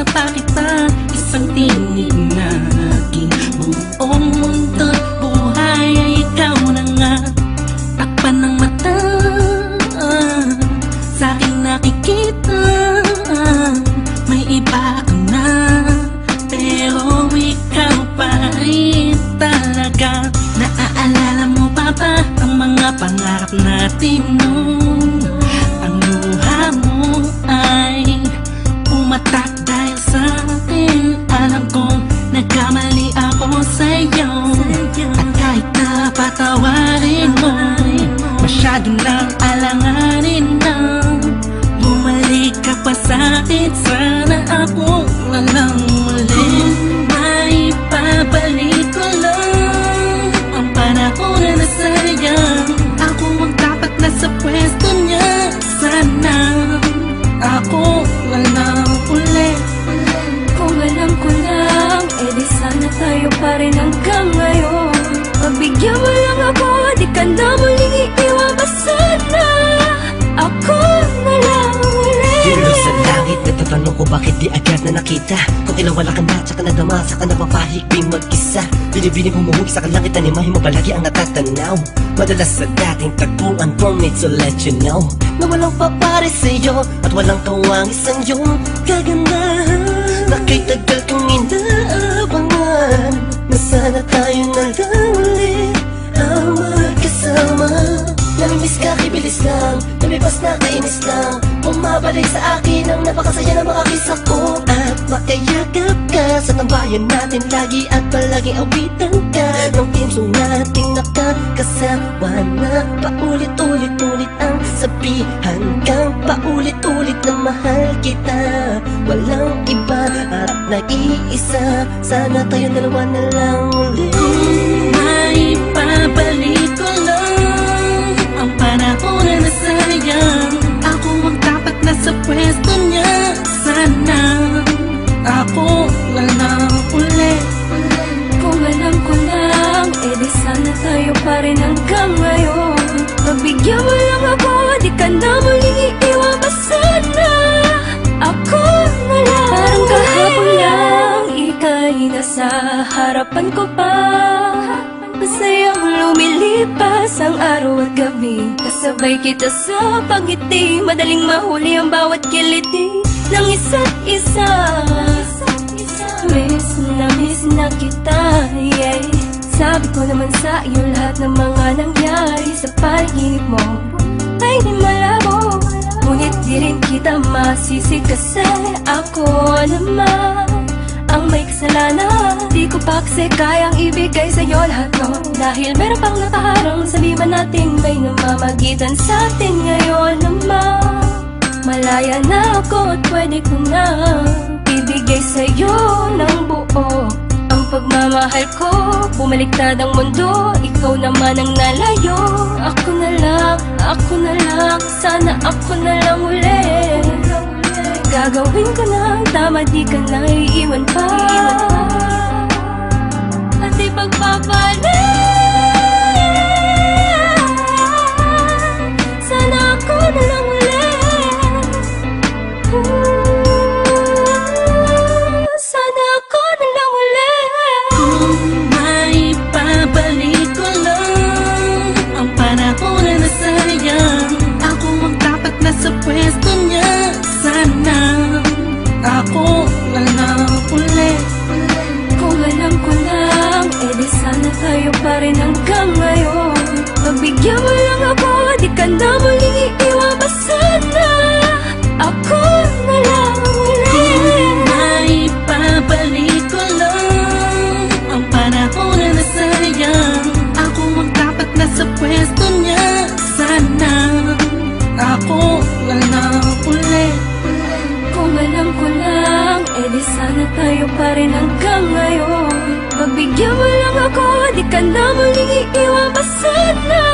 na pa kita. Isang tinig na aking buong mundo, buhay ay ikaw na nga. Takpan ng mata, sa'king nakikita, may iba ka na, pero ikaw pa rin talaga. Naaalala mo pa ba ang mga pangarap natin noon? Ang luha mo ay umatak dahil sa akin. Alam kong nagkamali ako sa'yo, at kahit na patawarin mo, masyado lang alanganin na. Bumalik ka pa sa'kin, sana ako walang muli. May pabalik ko lang ang panahon na nasayang. Ako ang dapat nasa pwesto niya, sana ako walang uli. Kung alam ko lang, edi sana tayo pa rin hanggang ngayon. Pagbigyan mo lang ako, di ka na muling iiwan pa sana. Ako na lang uli. Yelo sa langit, nagtatanong ko bakit di agad na nakita. Kung kilawala ka na, tsaka nadama, saka napapahigping mag-isa. Binibining humuhog sa kalangit, animahin mo palagi ang natatanaw. Madalas sa dating tagpuan, formate, so let you know na walang papare sa'yo at walang kawang isang iyong kagandahan. Na kay tagal kong inaabangan, na sana tayo na lang ulit ang magkasama. Namimiss ka, kibilis lang, lumipas na kainis lang. Bumabalik sa akin ang napakasaya ng mga kisa ko. At makayagap ka sa tambayan natin lagi, at palaging awitan ka ng team song nating nakakasama na paulit-ulit-ulit ang sabihan kang paulit-ulit na mahal kita. Walang iba at nag-iisa, sana tayo dalawa na lang ulit. May pabalik ko lang ang panahon na nasayang. Ako ang dapat nasa pwesto niya, sana ako walang uli. Kung alam ko lang, edi sana tayo pa rin hanggang ngayon. Pagbigyan mo lang ako, di ka na muling iiwan pa sana. Ako na lang. Parang kahapon lang, ika'y nasa harapan ko pa. Masayang lumilipas ang araw at gabi, kasabay kita sa pagngiti, madaling mahuli ang bawat kiliti ng isa't isa. Miss na kita, yeah. Sabi ko naman sa iyo lahat ng mga nangyari sa panaginip mo ay di malabo, ngunit di rin kita masisi kasi ako naman ang may kasalanan. Di ko pa kasi kayang ibigay sa'yo lahat no, dahil meron pang nakaharang. Sabihin natin may namamagitan sa atin ngayon naman. Malaya na ako at pwede ko na ibigay sa'yo ng buo ang pagmamahal ko. Bumaliktad ang mundo, ikaw naman ang nalayo. Ako na lang, sana ako na lang ulit. Gagawin ko na ang tama, di ka na iiwan pa. At ipagpapalit, sana ako na lang ulit. Sana ako na lang ulit. Kung may pabalik ko lang ang panahon na nasayang. Ako ang dapat nasa pwesto niya, sana ako walang uli. Kung alam ko lang, edi sana tayo pa rin hanggang ngayon. Pagbigyan mo lang ako, di ka na muling iiwan pa sana. Ako na lang ulit. May pabalik ko lang ang panahon na nasayang. Ako ang dapat nasa pwesto niya, sana ako walang uli. Kung alam ko lang, edi sana tayo pa rin hanggang ngayon. Pagbigyan mo lang ako, di ka na muling iiwan pa sana.